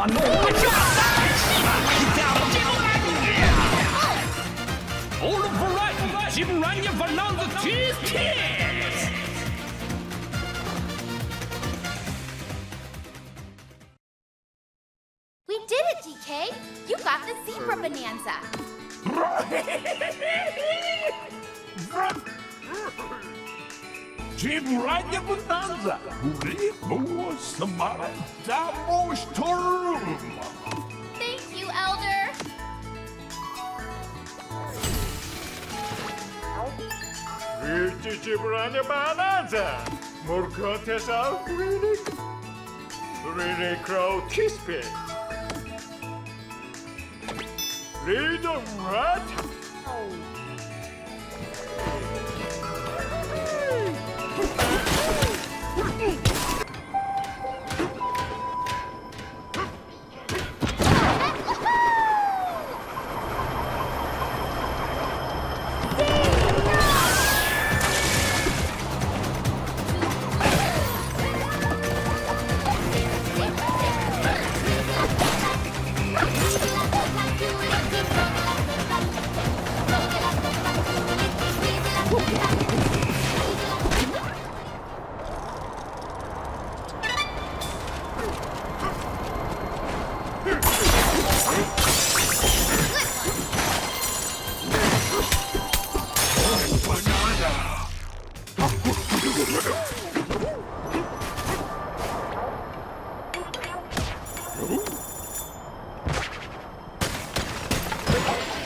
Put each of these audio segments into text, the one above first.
All of variety, Jibrania Bonanza Cheese Kids! We did it, DK! You got the zebra bonanza! Jibrania Bonanza, Rimo Samara, Damos Torum. Thank you, Elder! Wielki Jibrania Bonanza! Murkontesa Really Crow Kispy! Little Rat!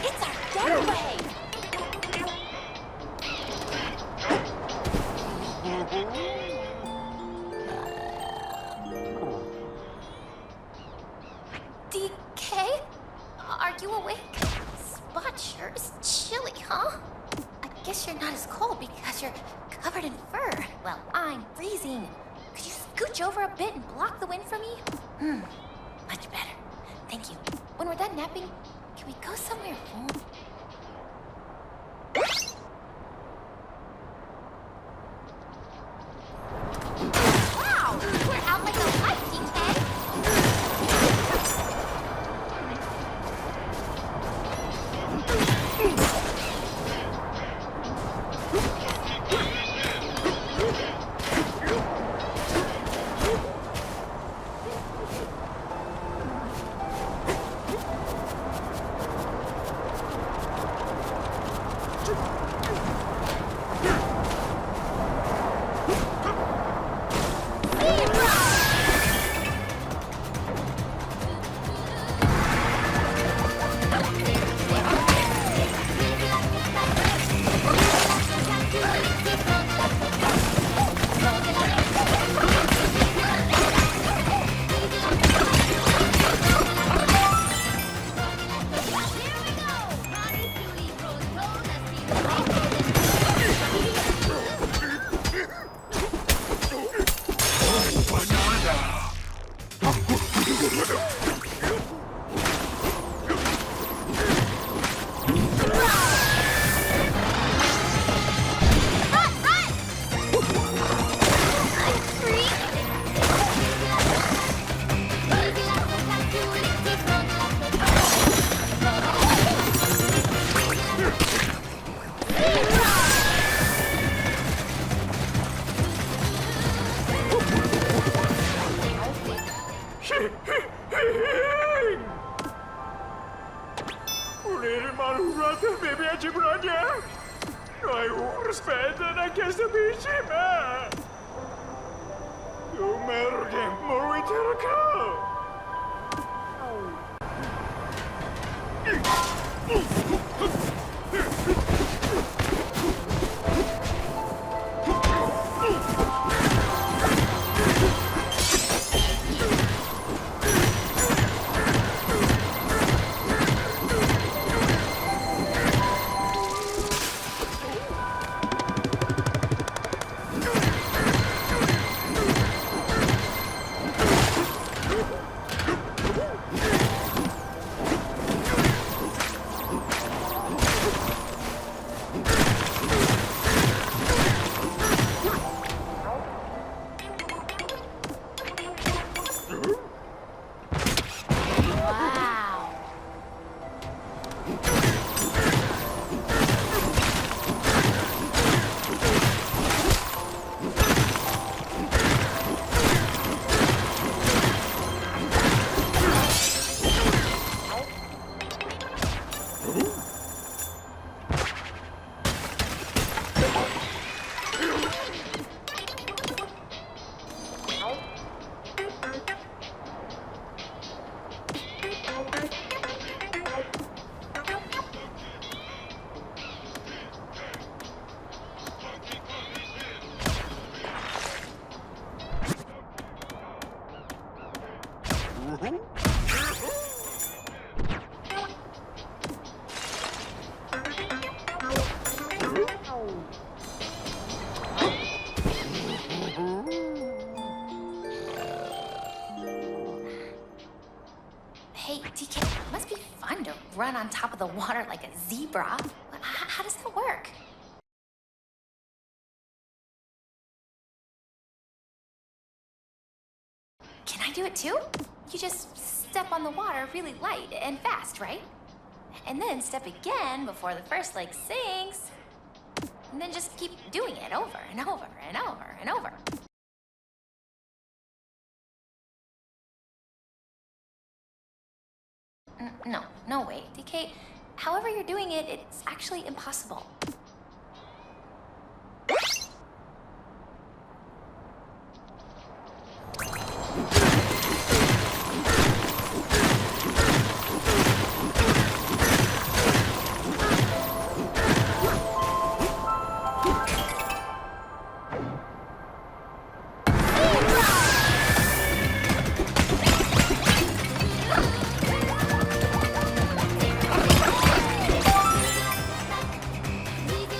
It's our getaway! DK? Are you awake? Spot sure is chilly, huh? I guess you're not as cold because you're covered in fur. Well, I'm freezing. Could you scooch over a bit and block the wind for me? Much better. Thank you. When we're done napping, can we go somewhere warm? Wow! We're out like a light, DK! Malhurata bebê de Branya! Ai, urspeda na casa bichima! Du mergen moiterka! run on top of the water like a zebra. How does that work? Can I do it too? You just step on the water really light and fast, right? And then step again before the first leg sinks. And then just keep doing it over and over and over and over. No way, DK. However you're doing it, it's actually impossible.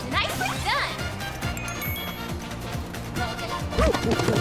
Nicely done!